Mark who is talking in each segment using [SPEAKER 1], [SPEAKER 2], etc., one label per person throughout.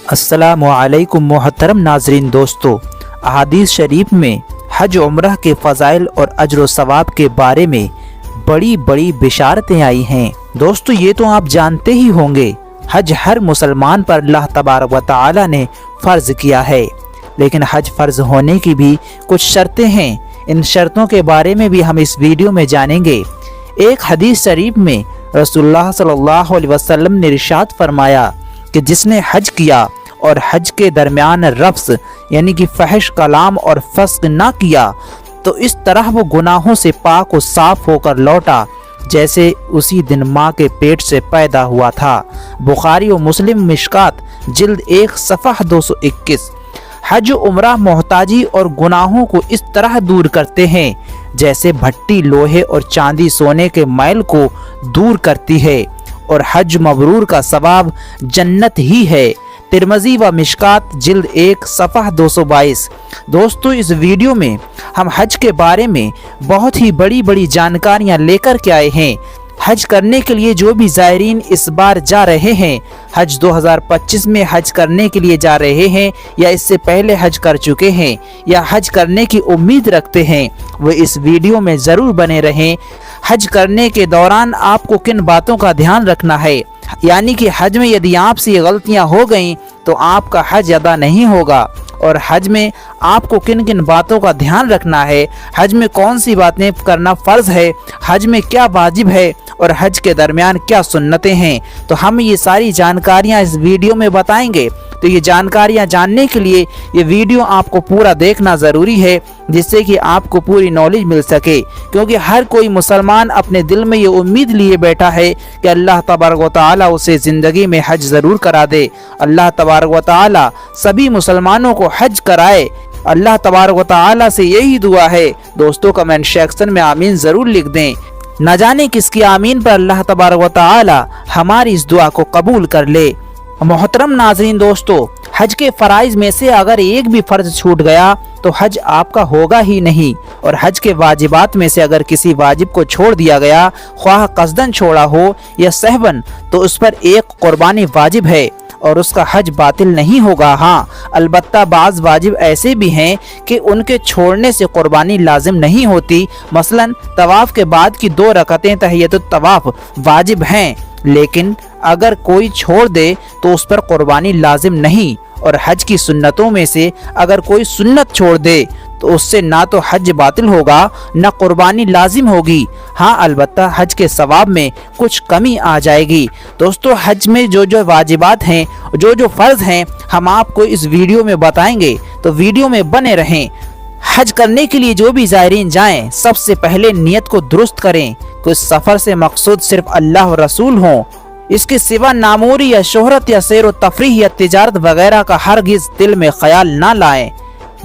[SPEAKER 1] अस्सलामुअलैकुम मोहतरम नाजरीन दोस्तों, अहादीस शरीफ में हज उम्रह के फ़ज़ाइल और अज्र व सवाब के बारे में बड़ी बड़ी बिशारतें आई हैं। दोस्तों, ये तो आप जानते ही होंगे, हज हर मुसलमान पर अल्लाह तबारक व तआला ने फ़र्ज़ किया है। लेकिन हज फ़र्ज़ होने की भी कुछ शर्तें हैं। इन शर्तों के बारे में भी हम इस वीडियो में जानेंगे। एक हदीस शरीफ में रसूलुल्लाह सल्लल्लाहु अलैहि वसल्लम ने इरशाद फरमाया कि जिसने हज किया और हज के दरमियान रफ्स यानी कि फहश कलाम और फस्क ना किया तो इस तरह वो गुनाहों से पाक और साफ होकर लौटा जैसे उसी दिन माँ के पेट से पैदा हुआ था। बुखारी और मुस्लिम मिशकात जिल्द 1 सफ़ह 221। हज उम्रा मोहताजी और गुनाहों को इस तरह दूर करते हैं जैसे भट्टी लोहे और चांदी सोने के मैल को दूर करती है, और हज मबरूर का सवाब जन्नत ही है। तिरमिज़ी व मिशकात जिल्द 1 सफ़ह 222। दोस्तों, इस वीडियो में हम हज के बारे में बहुत ही बड़ी बड़ी जानकारियां लेकर के आए हैं। हज करने के लिए जो भी ज़ायरीन इस बार जा रहे हैं, हज 2025 में हज करने के लिए जा रहे हैं या इससे पहले हज कर चुके हैं या हज करने की उम्मीद रखते हैं, वो इस वीडियो में ज़रूर बने रहें। हज करने के दौरान आपको किन बातों का ध्यान रखना है, यानी कि हज में यदि आपसे ये गलतियां हो गईं तो आपका हज अदा नहीं होगा, और हज में आपको किन किन बातों का ध्यान रखना है, हज में कौन सी बातें करना फ़र्ज़ है, हज में क्या वाजिब है और हज के दरमियान क्या सुन्नतें हैं, तो हम ये सारी जानकारियां इस वीडियो में बताएंगे। तो ये जानकारियां जानने के लिए ये वीडियो आपको पूरा देखना ज़रूरी है, जिससे कि आपको पूरी नॉलेज मिल सके, क्योंकि हर कोई मुसलमान अपने दिल में ये उम्मीद लिए बैठा है कि अल्लाह तबारक व तआला उसे ज़िंदगी में हज ज़रूर करा दे। अल्लाह तबारक व तआला सभी मुसलमानों को हज कराए। अल्लाह तबारक व तआला से यही दुआ है। दोस्तों, कमेंट सेक्शन में आमीन ज़रूर लिख दें। न जाने किसकी आमीन पर अल्लाह तबारक व तआला हमारी इस दुआ को कबूल कर ले। मोहतरम नाज़रीन दोस्तों, हज के फ़राइज़ में से अगर एक भी फ़र्ज छूट गया तो हज आपका होगा ही नहीं, और हज के वाजिबात में से अगर किसी वाजिब को छोड़ दिया गया, ख्वाह कस्दन छोड़ा हो या सहवन, तो उस पर एक कुर्बानी वाजिब है और उसका हज बातिल नहीं होगा। हाँ, अलबत्ता बाज़ वाजिब ऐसे भी हैं कि उनके छोड़ने से कुर्बानी लाजिम नहीं होती। मसलन तवाफ़ के बाद की 2 रकअतें तहियतुत तवाफ़ वाजिब हैं, लेकिन अगर कोई छोड़ दे तो उस पर कुर्बानी लाजिम नहीं। और हज की सुन्नतों में से अगर कोई सुन्नत छोड़ दे तो उससे ना तो हज बातिल होगा ना कुर्बानी लाजिम होगी। हाँ, अलबत्ता हज के सवाब में कुछ कमी आ जाएगी। दोस्तों, हज में जो जो वाजिबात हैं, जो जो फ़र्ज़ हैं, हम आपको इस वीडियो में बताएंगे, तो वीडियो में बने रहें। हज करने के लिए जो भी ज़ायरीन जाएं, सबसे पहले नियत को दुरुस्त करें कि इस सफ़र से मकसूद सिर्फ अल्लाह और रसूल हों। इसके सिवा नामूरी या शोहरत या सैर व तफरीह या तिजारत वगैरह का हरगिज़ दिल में ख्याल ना लाएं।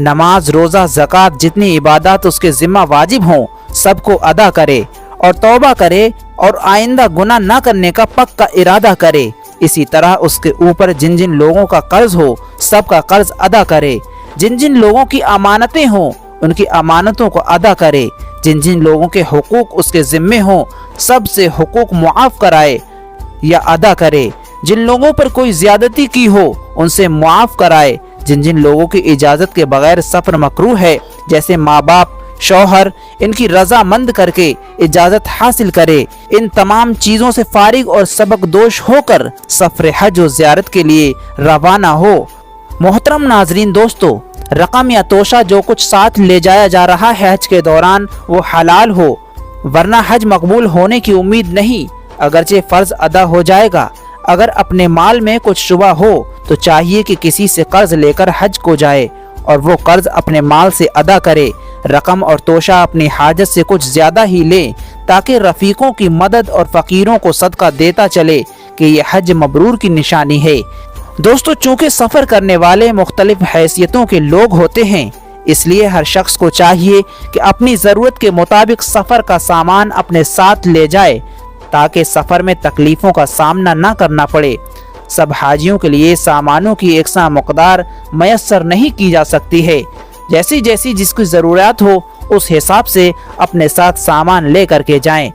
[SPEAKER 1] नमाज, रोज़ा, ज़कात जितनी इबादत उसके ज़िम्मा वाजिब हों, सबको अदा करे और तौबा करे और आइंदा गुनाह ना करने का पक्का इरादा करे। इसी तरह उसके ऊपर जिन जिन लोगों का कर्ज हो, सबका कर्ज अदा करे। जिन जिन लोगों की अमानतें हों, उनकी अमानतों को अदा करे। जिन जिन लोगों के हुकूक उसके ज़िम्मे हों, सब से हुकूक मुआफ़ कराए या अदा करे। जिन लोगों पर कोई ज़्यादती की हो, उनसे मुआफ़ कराए। जिन जिन लोगों की इजाज़त के बगैर सफ़र मकरूह है, जैसे माँ बाप, शौहर, इनकी रजामंद करके इजाज़त हासिल करे। इन तमाम चीज़ों से फारिग और सबक दोष होकर सफ़र हज व ज़ियारत के लिए रवाना हो। मोहतरम नाजरीन दोस्तों, रकम या तोशा जो कुछ साथ ले जाया जा रहा है हज के दौरान, वो हलाल हो, वरना हज मकबूल होने की उम्मीद नहीं। अगरचे फ़र्ज़ अदा हो जाएगा। अगर अपने माल में कुछ शुबा हो तो चाहिए कि किसी से कर्ज लेकर हज को जाए और वो कर्ज अपने माल से अदा करे। रकम और तोशा अपनी हाजत से कुछ ज़्यादा ही ले, ताकि रफ़ीकों की मदद और फ़कीरों को सदका देता चले कि ये हज मबरूर की निशानी है। दोस्तों, चूँकि सफ़र करने वाले मुख्तलिफ हैसियतों के लोग होते हैं, इसलिए हर शख्स को चाहिए कि अपनी ज़रूरत के मुताबिक सफ़र का सामान अपने साथ ले जाए, ताकि सफ़र में तकलीफ़ों का सामना ना करना पड़े। सब हाजियों के लिए सामानों की एकसा मकदार मैसर नहीं की जा सकती है। जैसी जैसी जिसकी ज़रूरत हो, उस हिसाब से अपने साथ सामान ले करके जाएं।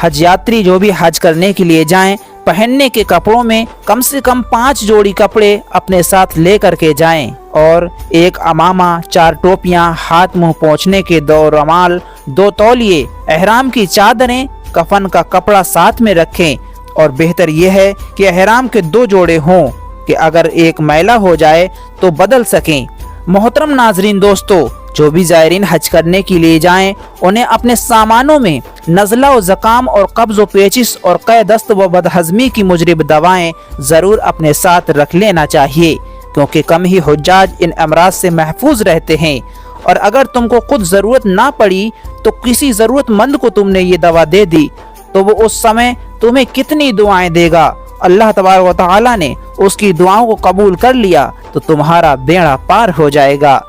[SPEAKER 1] हज यात्री जो भी हज करने के लिए जाएं, पहनने के कपड़ों में कम से कम 5 जोड़ी कपड़े अपने साथ ले करके जाएं और एक अमामा, 4 टोपियां, हाथ मुंह पोंछने के 2 रुमाल, 2 तौलिए, एहराम की चादरें, कफन का कपड़ा साथ में रखें। और बेहतर यह है कि एहराम के 2 जोड़े हों कि अगर एक मैला हो जाए तो बदल सकें। मोहतरम नाजरीन दोस्तों, जो भी ज़ायरीन हज करने के लिए जाएं, उन्हें अपने सामानों में नज़ला व ज़काम और कब्ज़ व पेचिश और क़ै दस्त व बदहज़मी की मुजरिब दवाएं ज़रूर अपने साथ रख लेना चाहिए, क्योंकि कम ही हुज्जाज इन अमराज से महफूज रहते हैं। और अगर तुमको खुद ज़रूरत ना पड़ी तो किसी ज़रूरतमंद को तुमने ये दवा दे दी तो वो उस समय तुम्हें कितनी दुआएं देगा। अल्लाह तबारक व तआला ने उसकी दुआओं को कबूल कर लिया तो तुम्हारा बेड़ा पार हो जाएगा।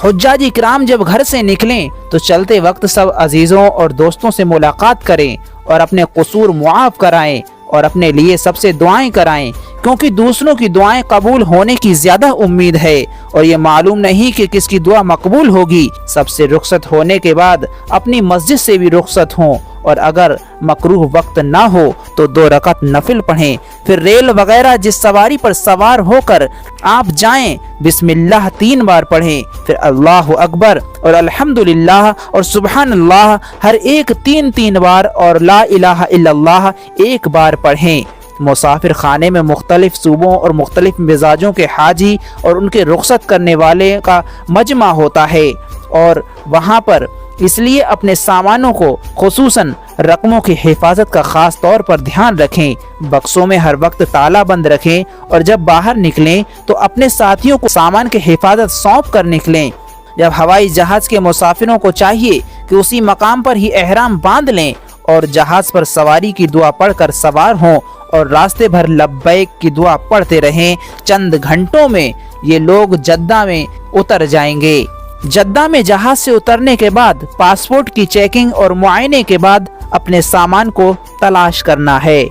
[SPEAKER 1] हुज्जाज इकराम जब घर से निकलें तो चलते वक्त सब अजीज़ों और दोस्तों से मुलाकात करें और अपने कसूर मुआफ़ कराएं और अपने लिए सबसे दुआएं कराएं, क्योंकि दूसरों की दुआएं कबूल होने की ज़्यादा उम्मीद है और ये मालूम नहीं कि किसकी दुआ मकबूल होगी। सबसे रुखसत होने के बाद अपनी मस्जिद से भी रुखसत हों और अगर मकरूह वक्त ना हो तो 2 रकात नफिल पढ़ें। फिर रेल वगैरह जिस सवारी पर सवार होकर आप जाएं, बिस्मिल्लाह 3 बार पढ़ें, फिर अल्लाह अकबर और अल्हम्दुलिल्लाह और सुबहानल्लाह हर एक 3-3 बार और ला इलाहा इल्लल्लाह 1 बार पढ़ें। मुसाफिर खाने में मुख्तलिफ सूबों और मुख्तलिफ मिजाजों के हाजी और उनके रुखसत करने वाले का मजमा होता है और वहाँ पर इसलिए अपने सामानों को खुसूसन रकमों की हिफाजत का ख़ास तौर पर ध्यान रखें। बक्सों में हर वक्त ताला बंद रखें और जब बाहर निकलें तो अपने साथियों को सामान की हिफाजत सौंप कर निकलें। जब हवाई जहाज़ के मुसाफिरों को चाहिए कि उसी मकाम पर ही एहराम बांध लें और जहाज़ पर सवारी की दुआ पढ़कर सवार हों और रास्ते भर लब्बैक की दुआ पढ़ते रहें। चंद घंटों में ये लोग जद्दा में उतर जाएंगे। जद्दा में जहाज से उतरने के बाद पासपोर्ट की चेकिंग और मुआयने के बाद अपने सामान को तलाश करना है।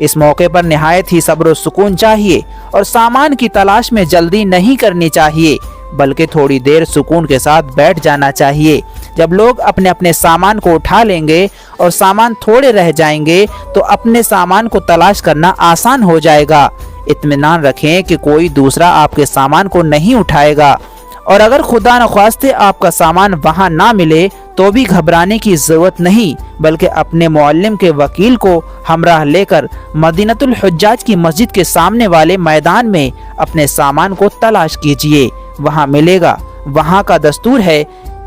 [SPEAKER 1] इस मौके पर निहायत ही सब्र और सुकून चाहिए और सामान की तलाश में जल्दी नहीं करनी चाहिए, बल्कि थोड़ी देर सुकून के साथ बैठ जाना चाहिए। जब लोग अपने अपने सामान को उठा लेंगे और सामान थोड़े रह जाएंगे तो अपने सामान को तलाश करना आसान हो जाएगा। इत्मीनान रखें कि कोई दूसरा आपके सामान को नहीं उठाएगा और अगर खुदा न ख्वास्ते आपका सामान वहां ना मिले तो भी घबराने की ज़रूरत नहीं, बल्कि अपने मुअल्लिम के वकील को हमराह लेकर मदीनतुल हुज्जाज की मस्जिद के सामने वाले मैदान में अपने सामान को तलाश कीजिए, वहां मिलेगा। वहां का दस्तूर है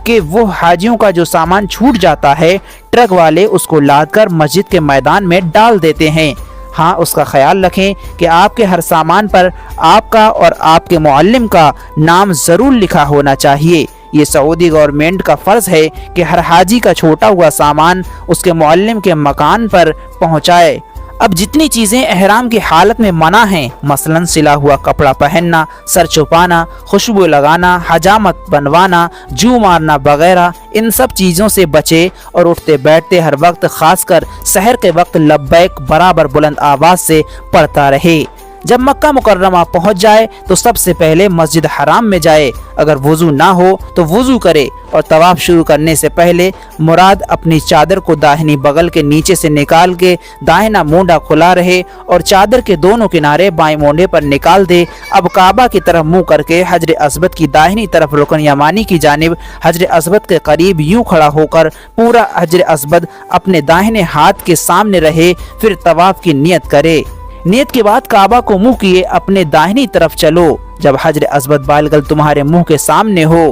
[SPEAKER 1] कि वो हाजियों का जो सामान छूट जाता है ट्रक वाले उसको लादकर मस्जिद के मैदान में डाल देते हैं। हाँ, उसका ख्याल रखें कि आपके हर सामान पर आपका और आपके मुअल्लिम का नाम ज़रूर लिखा होना चाहिए। ये सऊदी गवर्नमेंट का फ़र्ज़ है कि हर हाजी का छोटा हुआ सामान उसके मुअल्लिम के मकान पर पहुँचाए। अब जितनी चीज़ें एहराम की हालत में मना हैं, मसलन सिला हुआ कपड़ा पहनना, सर छुपाना, खुशबू लगाना, हजामत बनवाना, जू मारना वगैरह, इन सब चीज़ों से बचे और उठते बैठते हर वक्त खासकर सहर के वक्त लब्बैक बराबर बुलंद आवाज़ से पढ़ता रहे। जब मक्का मुकर्रमा पहुंच जाए तो सबसे पहले मस्जिद हराम में जाए। अगर वुज़ू ना हो तो वुज़ू करे और तवाफ शुरू करने से पहले मुराद अपनी चादर को दाहिनी बगल के नीचे से निकाल के दाहिना मोंढा खुला रहे और चादर के दोनों किनारे बाएं मोंढे पर निकाल दे। अब काबा की तरफ मुंह करके हजर अस्वद की दाहिनी तरफ रुकन यमानी की जानिब हजर अस्वद के करीब यूं खड़ा होकर पूरा हजर अस्वद अपने दाहिने हाथ के सामने रहे। फिर तवाफ की नियत करे। नियत के बाद काबा को मुंह किए अपने दाहिनी तरफ चलो जब हजर अस्वद बालगल तुम्हारे मुंह के सामने हो।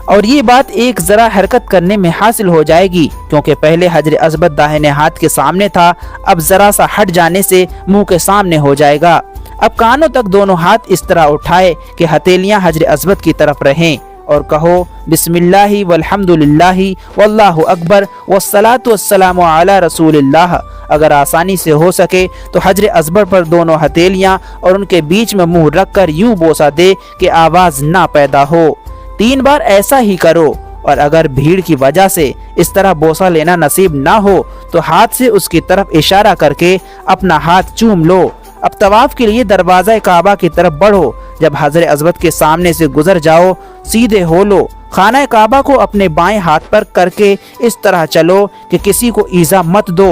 [SPEAKER 1] और ये बात एक जरा हरकत करने में हासिल हो जाएगी, क्योंकि पहले हजर अस्वद दाहिने हाथ के सामने था, अब जरा सा हट जाने से मुंह के सामने हो जाएगा। अब कानों तक दोनों हाथ इस तरह उठाए कि हथेलियां हजर अस्वद की तरफ रहें और कहो बिस्मिल्लाहि वल्हम्दुलिल्लाहि वल्लाहु अकबर वस्सलातु वस्सलामु अला रसूलिल्लाह। अगर आसानी से हो सके तो हजर अस्वद पर दोनों हथेलियां और उनके बीच में मुंह रखकर यूं बोसा दे कि आवाज ना पैदा हो। 3 बार ऐसा ही करो। और अगर भीड़ की वजह से इस तरह बोसा लेना नसीब ना हो तो हाथ से उसकी तरफ इशारा करके अपना हाथ चूम लो। अब तवाफ के लिए दरवाज़ा काबा की तरफ बढ़ो। जब हजर अस्वद के सामने से गुजर जाओ सीधे हो लो। खाना काबा को अपने बाएं हाथ पर करके इस तरह चलो कि किसी को ईजा मत दो।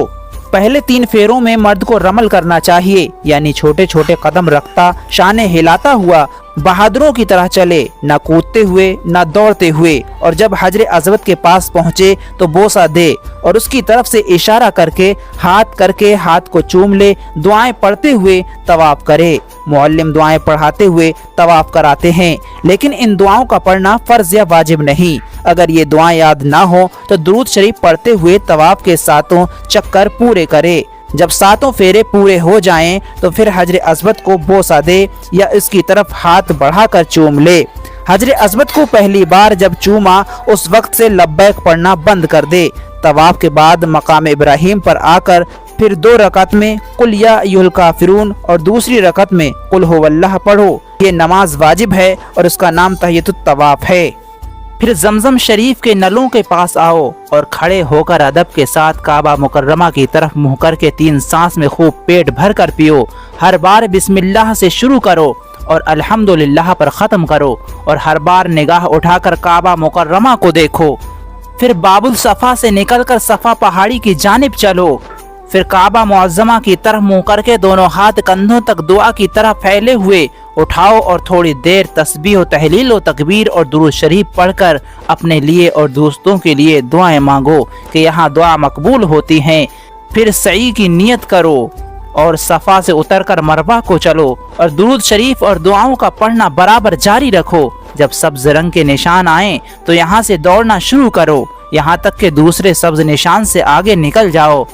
[SPEAKER 1] पहले 3 फेरों में मर्द को रमल करना चाहिए, यानी छोटे छोटे कदम रखता, शाने हिलाता हुआ बहादुरों की तरह चले, न कूदते हुए न दौड़ते हुए। और जब हजर अस्वद के पास पहुँचे तो बोसा दे और उसकी तरफ से इशारा करके हाथ को चूम ले, दुआएं पढ़ते हुए तवाफ करे। मुअल्लिम दुआएं पढ़ाते हुए तवाफ कराते हैं, लेकिन इन दुआओं का पढ़ना फर्ज या वाजिब नहीं। अगर ये दुआएं याद ना हो तो दुरूद शरीफ पढ़ते हुए तवाफ के 7 चक्कर पूरे करे। जब 7 फेरे पूरे हो जाएं तो फिर हजर अस्वद को बोसा दे या इसकी तरफ हाथ बढ़ाकर चूम ले। हजर अस्वद को पहली बार जब चूमा उस वक्त से लब्बैक पढ़ना बंद कर दे। तवाफ के बाद मकाम इब्राहिम पर आकर फिर 2 रकत में कुल या अय्युहल काफिरून और दूसरी रकत में कुल हुवल्लाह पढ़ो। ये नमाज वाजिब है और इसका नाम तहियतुत तवाफ है। फिर जमजम शरीफ के नलों के पास आओ और खड़े होकर अदब के साथ काबा मुकर्रमा की तरफ मुँह करके 3 सांस में खूब पेट भर कर पियो। हर बार बिस्मिल्लाह से शुरू करो और अल्हम्दुलिल्लाह पर ख़त्म करो और हर बार निगाह उठाकर काबा मुकर्रमा को देखो। फिर बाबुल सफ़ा से निकलकर सफ़ा पहाड़ी की जानिब चलो। फिर काबा मुअज़्ज़मा की तरफ मुँह करके दोनों हाथ कंधों तक दुआ की तरह फैले हुए उठाओ और थोड़ी देर तस्बीह, तहलील और तकबीर और दुरूद शरीफ पढ़कर अपने लिए और दोस्तों के लिए दुआएं मांगो कि यहाँ दुआ मकबूल होती हैं। फिर सई की नियत करो और सफ़ा से उतरकर मरवा को चलो और दुरूद शरीफ और दुआओं का पढ़ना बराबर जारी रखो। जब सब्ज रंग के निशान आए तो यहाँ से दौड़ना शुरू करो, यहाँ तक कि दूसरे सब्ज निशान से आगे निकल जाओ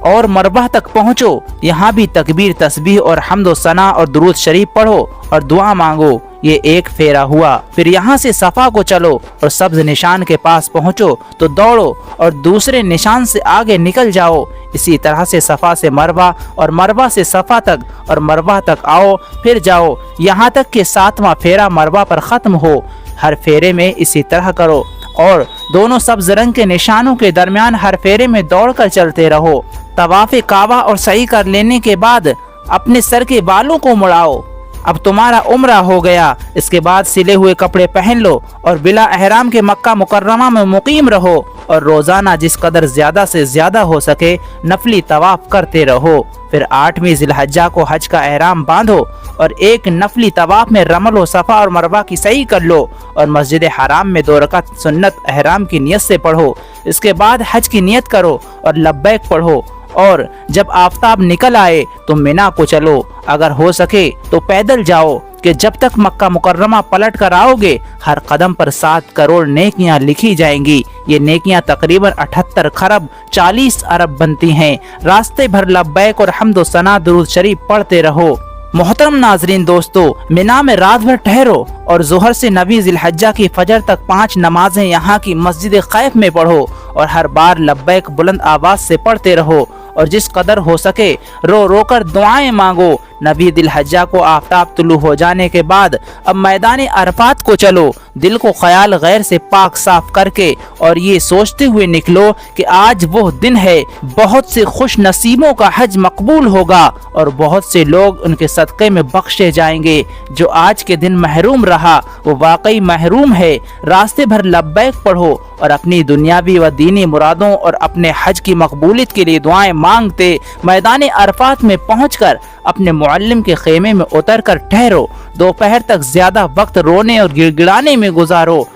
[SPEAKER 1] और मरबा तक पहुँचो। यहाँ भी तकबीर, तस्बीह और हम्द सना और दुरूद शरीफ पढ़ो और दुआ मांगो। ये 1 फेरा हुआ। फिर यहाँ से सफ़ा को चलो और सब्ज निशान के पास पहुँचो तो दौड़ो और दूसरे निशान से आगे निकल जाओ। इसी तरह से सफ़ा से मरवा और मरवा से सफ़ा तक और मरवा तक आओ, फिर जाओ यहाँ तक कि 7वां फेरा मरवा पर ख़त्म हो। हर फेरे में इसी तरह करो और दोनों सब्ज रंग के निशानों के दरमियान हर फेरे में दौड़कर चलते रहो। तवाफ़े काबा और सही कर लेने के बाद अपने सर के बालों को मुड़ाओ। अब तुम्हारा उम्रा हो गया। इसके बाद सिले हुए कपड़े पहन लो और बिला एहराम के मक्का मुकर्रमा में मुकीम रहो और रोज़ाना जिस कदर ज़्यादा से ज़्यादा हो सके नफली तवाफ़ करते रहो। फिर 8वीं ज़िलहज्जा को हज का एहराम बांधो और एक नफली तवाफ़ में रमल व सफ़ा और मरवा की सही कर लो और मस्जिद हराम में 2 रकात सुन्नत एहराम की नियत से पढ़ो। इसके बाद हज की नियत करो और लब्बैक पढ़ो और जब आफताब निकल आए तो मिना को चलो। अगर हो सके तो पैदल जाओ कि जब तक मक्का मुकर्रमा पलट कर आओगे हर कदम पर 7 करोड़ नेकियां लिखी जाएंगी। ये नेकियां तकरीबन 78 खरब 40 अरब बनती हैं। रास्ते भर लब्बैक और हम्द सना दुरूद शरीफ पढ़ते रहो। मोहतरम नाजरीन दोस्तों, मिना में रात भर ठहरो और जोहर से 9वीं ज़िलहज्जा की फजर तक 5 नमाजें यहाँ की मस्जिद खैफ में पढ़ो और हर बार लब्बैक बुलंद आवाज से पढ़ते रहो और जिस कदर हो सके रो रो कर दुआएं मांगो। 9वीं ज़िलहज्जा को आफताब तुलू हो जाने के बाद अब मैदान अरफात को चलो, दिल को ख्याल गैर से पाक साफ करके और ये सोचते हुए निकलो कि आज वो दिन है, बहुत से खुश नसीबों का हज मकबूल होगा और बहुत से लोग उनके सदक़े में बख्शे जाएंगे। जो आज के दिन महरूम रहा वो वाकई महरूम है। रास्ते भर लब्बैक पढ़ो और अपनी दुनियावी व दीनी मुरादों और अपने हज की मकबूलियत के लिए दुआएं मांगते मैदान अरफात में पहुंचकर अपने मुअल्लिम के खेमे में उतर कर ठहरो। दोपहर तक ज्यादा वक्त रोने और गिड़गिड़ाने में गुजारो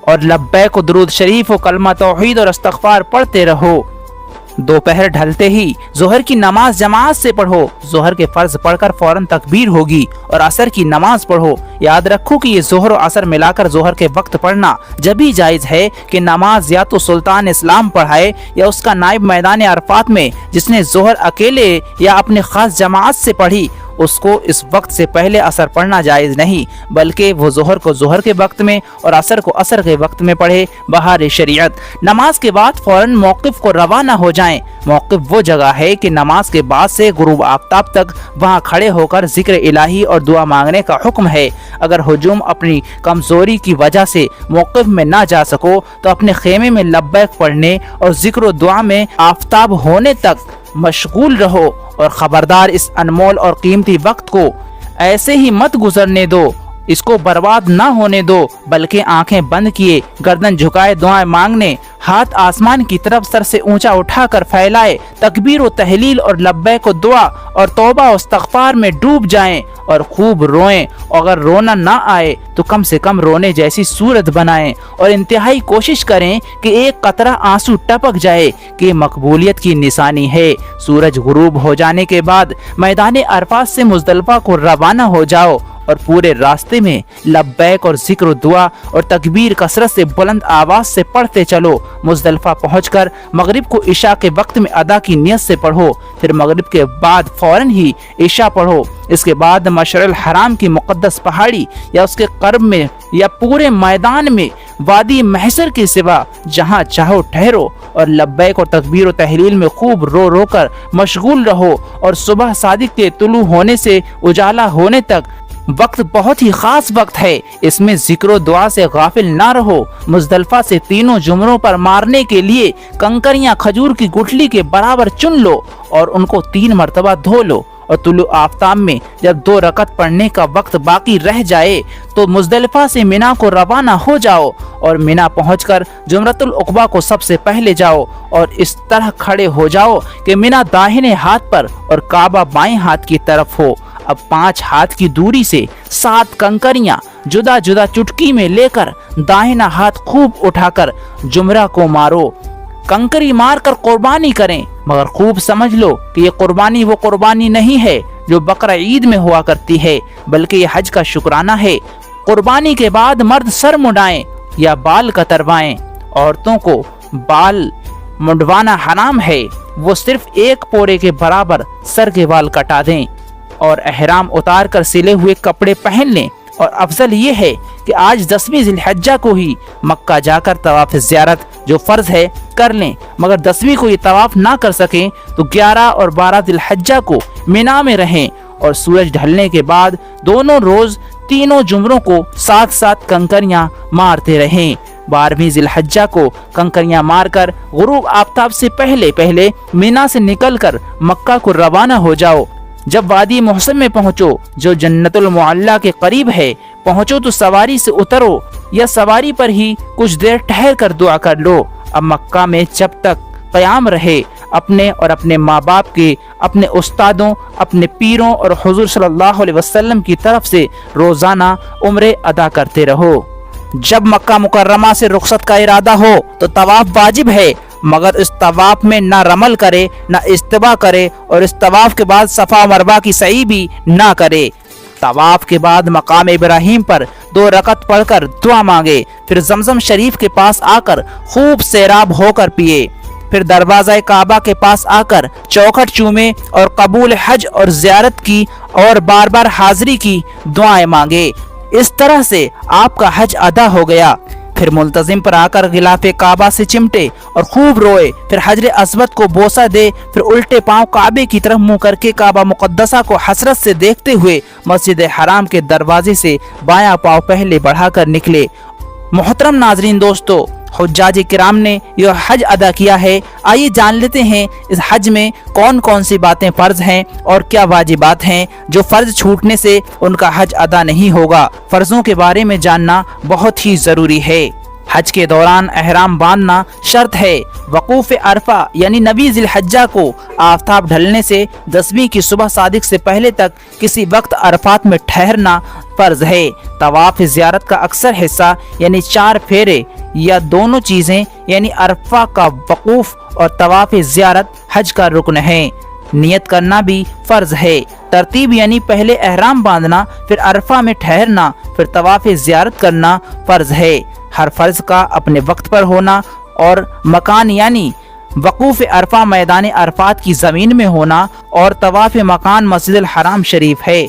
[SPEAKER 1] और लब्बैक व दुरूद शरीफ व कलमा तौहीद और इस्तग़फ़ार पढ़ते रहो। दोपहर ढलते ही जोहर की नमाज जमात से पढ़ो। जोहर के फर्ज पढ़कर फौरन तकबीर होगी और असर की नमाज पढ़ो। याद रखो कि ये जोहर और असर मिलाकर जोहर के वक्त पढ़ना जब भी जायज़ है कि नमाज या तो सुल्तान इस्लाम पढ़ाए या उसका नाइब मैदान अरफात में जिसने जोहर अकेले या अपने खास जमात से पढ़ी उसको इस वक्त से पहले असर पढ़ना जायज़ नहीं, बल्कि वो जोहर को जोहर के वक्त में और असर को असर के वक्त में पढ़े बहार शरीयत। नमाज के बाद फौरन मौक़िफ़ को रवाना हो जाएं। मौक़िफ़ वो जगह है कि नमाज के बाद से गुरूब आफ्ताब तक वहाँ खड़े होकर जिक्र इलाही और दुआ मांगने का हुक्म है। अगर हुजूम अपनी कमज़ोरी की वजह से मौक़िफ़ में ना जा सको तो अपने खेमे में लब्बैक पढ़ने और जिक्र दुआ में आफ्ताब होने तक मशगूल रहो और ख़बरदार इस अनमोल और कीमती वक्त को ऐसे ही मत गुजरने दो इसको बर्बाद ना होने दो, बल्कि आंखें बंद किए गर्दन झुकाए दुआएं मांगने, हाथ आसमान की तरफ सर से ऊंचा उठाकर फैलाए, तकबीर व तहलील और लब्बैक व दुआ और तौबा व इस्तग़फ़ार में डूब जाएं और खूब रोएं। अगर रोना ना आए तो कम से कम रोने जैसी सूरत बनाएं और इंतहाई कोशिश करें कि एक कतरा आंसू टपक जाए कि मकबूलियत की निशानी है। सूरज गुरूब हो जाने के बाद मैदान अरफात से मुज़दलिफ़ा को रवाना हो जाओ और पूरे रास्ते में लब्बैक और जिक्र दुआ और तकबीर कसरत से बुलंद आवाज से पढ़ते चलो। मुज़दलिफ़ा पहुंचकर मगरिब को इशा के वक्त में अदा की नियत से पढ़ो, फिर मगरिब के बाद फौरन ही इशा पढ़ो। इसके बाद मशअरुल हराम की मुक़द्दस पहाड़ी या उसके क़र्ब में या पूरे मैदान में वादी महसर के सिवा जहां चाहो ठहरो और लब्बैक और तकबीर और तहलील में खूब रो रो कर मशगूल रहो। और सुबह सादिक के तुलू होने से उजाला होने तक वक्त बहुत ही खास वक्त है, इसमें जिक्र दुआ से गाफिल ना रहो। मुज़दलिफ़ा से तीनों जुमरों पर मारने के लिए कंकरियां खजूर की गुठली के बराबर चुन लो और उनको 3 मरतबा धो लो। और तुलु आफ्ताब में जब 2 रकत पढ़ने का वक्त बाकी रह जाए तो मुज़दलिफ़ा से मिना को रवाना हो जाओ और मिना पहुंचकर जुमरतुल उक़बा को सबसे पहले जाओ और इस तरह खड़े हो जाओ कि मिना दाहिने हाथ पर और काबा बाएं हाथ की तरफ हो। अब 5 हाथ की दूरी से 7 कंकरियां जुदा जुदा चुटकी में लेकर दाहिना हाथ खूब उठाकर जुमरा को मारो। कंकरी मार कर कुर्बानी करें, मगर खूब समझ लो कि ये कुर्बानी वो कुर्बानी नहीं है जो बकरा ईद में हुआ करती है, बल्कि ये हज का शुक्राना है। कुर्बानी के बाद मर्द सर मुंडाएं या बाल कतरवाएं। औरतों को बाल मुंडवाना हराम है, वो सिर्फ 1 पोरे के बराबर सर के बाल कटा दें और एहराम उतार कर सिले हुए कपड़े पहन लें। और अफजल ये है कि आज 10वीं ज़िलहज्जा को ही मक्का जाकर तवाफ ज़ियारत जो फ़र्ज़ है कर लें, मगर 10वीं को ये तवाफ ना कर सकें तो 11 और 12 ज़िलहज्जा को मिना में रहें और सूरज ढलने के बाद दोनों रोज़ तीनों जुमरों को साथ साथ कंकरियां मारते रहें। 12वीं ज़िलहज्जा को कंकरियां मारकर गुरूब आफ्ताब से पहले पहले मिना से निकलकर मक्का को रवाना हो जाओ। जब वादी मोहसिन में पहुंचो जो जन्नतुल मुअल्ला के करीब है, पहुंचो तो सवारी से उतरो या सवारी पर ही कुछ देर ठहर कर दुआ कर लो। अब मक्का में जब तक क़याम रहे अपने और अपने माँ बाप के, अपने उस्तादों, अपने पीरों और हुजूर सल्लल्लाहु अलैहि वसल्लम की तरफ से रोजाना उम्रे अदा करते रहो। जब मक्का मुकर्रमा से रुखसत का इरादा हो तो तवाफ वाजिब है, मगर इस तवाफ में ना रमल करे ना इस्तिबा करे और इस तवाफ के बाद सफा मरवा की सही भी ना करे। तवाफ के बाद मकाम इब्राहिम पर 2 रकत पढ़कर दुआ मांगे, फिर जमजम शरीफ के पास आकर खूब सैराब होकर पिए, फिर दरवाज़ा काबा के पास आकर चौखट चूमे और कबूल हज और ज़ियारत की और बार बार हाजिरी की दुआएं मांगे। इस तरह से आपका हज अदा हो गया। फिर मुल्तजिम पर आकर गिलाफे काबा से चिमटे और खूब रोए, फिर हजरे अस्वद को बोसा दे, फिर उल्टे पांव काबे की तरफ मुंह करके काबा मुकद्दसा को हसरत से देखते हुए मस्जिद हराम के दरवाजे से बायां पांव पहले बढ़ाकर निकले। मोहतरम नाजरीन दोस्तों, हुज्जाज किराम ने यह हज अदा किया है। आइए जान लेते हैं इस हज में कौन कौन सी बातें फ़र्ज हैं और क्या वाजिबात हैं जो फ़र्ज छूटने से उनका हज अदा नहीं होगा। फ़र्ज़ों के बारे में जानना बहुत ही ज़रूरी है। हज के दौरान अहराम बांधना शर्त है। वकूफ़ अरफा यानी 9वीं ज़िलहज्जा को आफ्ताब ढलने से 10वीं की सुबह सादिक से पहले तक किसी वक्त अरफात में ठहरना फ़र्ज है। तवाफ़ ज़ियारत का अक्सर हिस्सा यानी 4 फेरे या दोनों चीज़ें यानी अरफा का वकूफ़ और तवाफ़ ज़ियारत हज का रुकन है। नियत करना भी फ़र्ज है। तरतीब यानी पहले अहराम बांधना, फिर अरफा में ठहरना, फिर तवाफ़ ज़ियारत करना फ़र्ज है। हर फ़र्ज का अपने वक्त पर होना और मकान यानी वकूफ़ अरफा मैदान अरफात की ज़मीन में होना और तवाफ़ मकान मस्जिद हराम शरीफ है।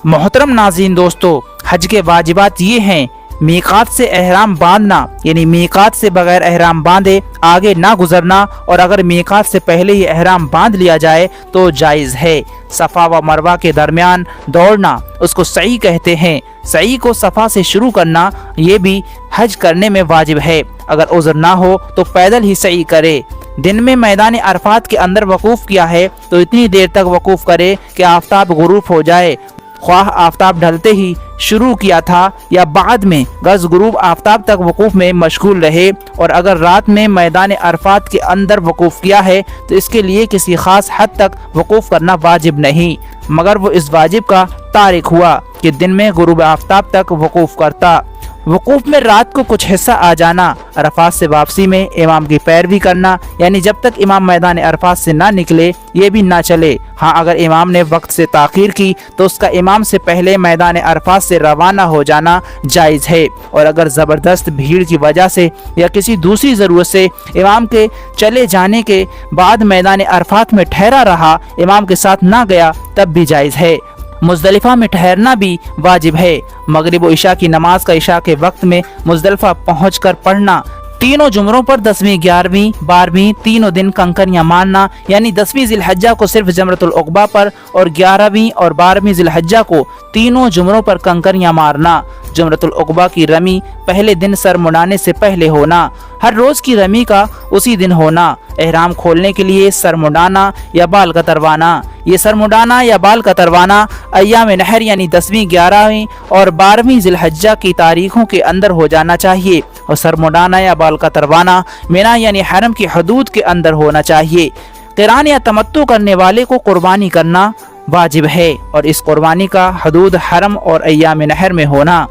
[SPEAKER 1] मोहतरम नाज़रीन दोस्तों, हज के वाजिबात ये हैं। मीक़ात से एहराम बांधना यानी मीक़ात से बगैर एहराम बांधे आगे ना गुजरना, और अगर मीक़ात से पहले ही एहराम बांध लिया जाए तो जायज़ है। सफ़ा व मरवा के दरमियान दौड़ना उसको सही कहते हैं। सही को सफ़ा से शुरू करना ये भी हज करने में वाजिब है। अगर उज़र ना हो तो पैदल ही सही करे। दिन में मैदान अरफात के अंदर वकूफ़ किया है तो इतनी देर तक वकूफ़ करे कि आफ्ताब गुरूब हो जाए। ख्वाह आफ्ताब ढलते ही शुरू किया था या बाद में गज गुरूब आफ्ताब तक वकूफ़ में मशगूल रहे, और अगर रात में मैदान अरफात के अंदर वकूफ़ किया है तो इसके लिए किसी ख़ास हद तक वकूफ़ करना वाजिब नहीं, मगर वो इस वाजिब का तारिक हुआ कि दिन में गुरूब आफ्ताब तक वकूफ़ करता। वकूफ़ में रात को कुछ हिस्सा आ जाना, अरफात से वापसी में इमाम की पैरवी करना, यानी जब तक इमाम मैदान अरफात से ना निकले ये भी ना चले। हाँ, अगर इमाम ने वक्त से ताख़ीर की तो उसका इमाम से पहले मैदान अरफात से रवाना हो जाना जायज़ है, और अगर ज़बरदस्त भीड़ की वजह से या किसी दूसरी ज़रूरत से इमाम के चले जाने के बाद मैदान अरफात में ठहरा रहा, इमाम के साथ ना गया, तब भी जायज़ है। मुज़दलिफ़ा में ठहरना भी वाजिब है। मगरिब व इशा की नमाज का इशा के वक्त में मुज़दलिफ़ा पहुंचकर पढ़ना, तीनों जुमरों पर 10वीं, 11वीं, 12वीं तीनों दिन कंकरियां मारना, यानी 10वीं ज़िलहज्जा को सिर्फ जमरतुल उक़बा पर और 11वीं और 12वीं ज़िलहज्जा को तीनों जुमरों पर कंकरियां मारना। जमरतुल उक़बा की रमी पहले दिन सर मुड़ाने से पहले होना, हर रोज़ की रमी का उसी दिन होना। एहराम खोलने के लिए सर मुड़ाना या बाल कतरवाना, ये सर मुड़ाना या बाल कतरवाना अय्याम नहर यानी 10वीं, 11वीं और 12वीं ज़िलहज्जा की तारीखों के अंदर हो जाना चाहिए, और सर मुड़ाना या बाल कतरवाना मिना यानी हरम की हदूद के अंदर होना चाहिए। क़िरान या तमत्तु करने वाले को कुर्बानी करना वाजिब है, और इस कुर्बानी का हदूद हरम और अय्याम नहर में होना।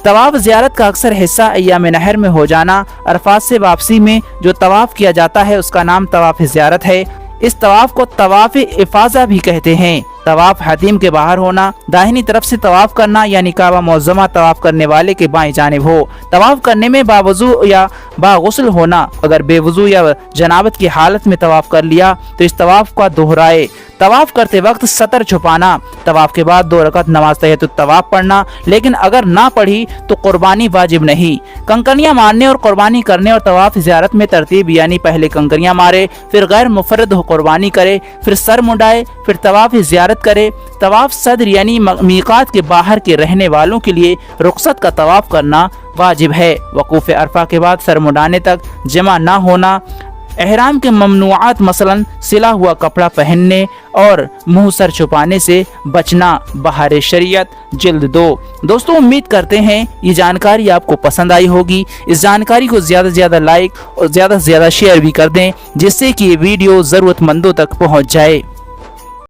[SPEAKER 1] तवाफ़ ज़ियारत का अक्सर हिस्सा अय्याम नहर में हो जाना। अरफात से वापसी में जो तवाफ़ किया जाता है उसका नाम तवाफ़ ज़ियारत है। इस तवाफ़ को तवाफ़ इफ़ाज़ा भी कहते हैं। तवाफ़ हतीम के बाहर होना, दाहिनी तरफ से तवाफ़ करना, यानी काबा मुअज़्ज़मा तवाफ़ करने वाले के बाएं जानिब हो। तवाफ़ करने में बावज़ू या बागुस्ल होना, अगर बेवज़ू या जनाबत की हालत में तवाफ़ कर लिया तो इस तवाफ़ का दोहराए। तवाफ़ करते वक्त सतर छुपाना, तवाफ़ के बाद 2 रकअत नमाज तहियतुत तवाफ़ पढ़ना, लेकिन अगर ना पढ़ी तो कुर्बानी वाजिब नहीं। कंकरियां मारने और कुर्बानी करने और तवाफ़ ज़ियारत में तरतीब, यानी पहले कंकरियां मारे, फिर गैर मुफर्रद कुर्बानी करे, फिर सर मुड़ाए, फिर तवाफ़ ज़ियारत करे। तवाफ़ सदर यानी मीक़ात के बाहर के रहने वालों के लिए रुख़सत का तवाफ़ करना वाजिब है। वक़ूफ़ अरफा के बाद सर मुड़ाने तक जमा ना होना। एहराम के ममनुआत मसलन सिला हुआ कपड़ा पहनने और मुंह सर छुपाने से बचना। बहार शरीयत जिल्द 2। दोस्तों, उम्मीद करते हैं ये जानकारी आपको पसंद आई होगी। इस जानकारी को ज़्यादा से ज़्यादा लाइक और ज़्यादा से ज़्यादा शेयर भी कर दें, जिससे कि ये वीडियो ज़रूरतमंदों तक पहुंच जाए।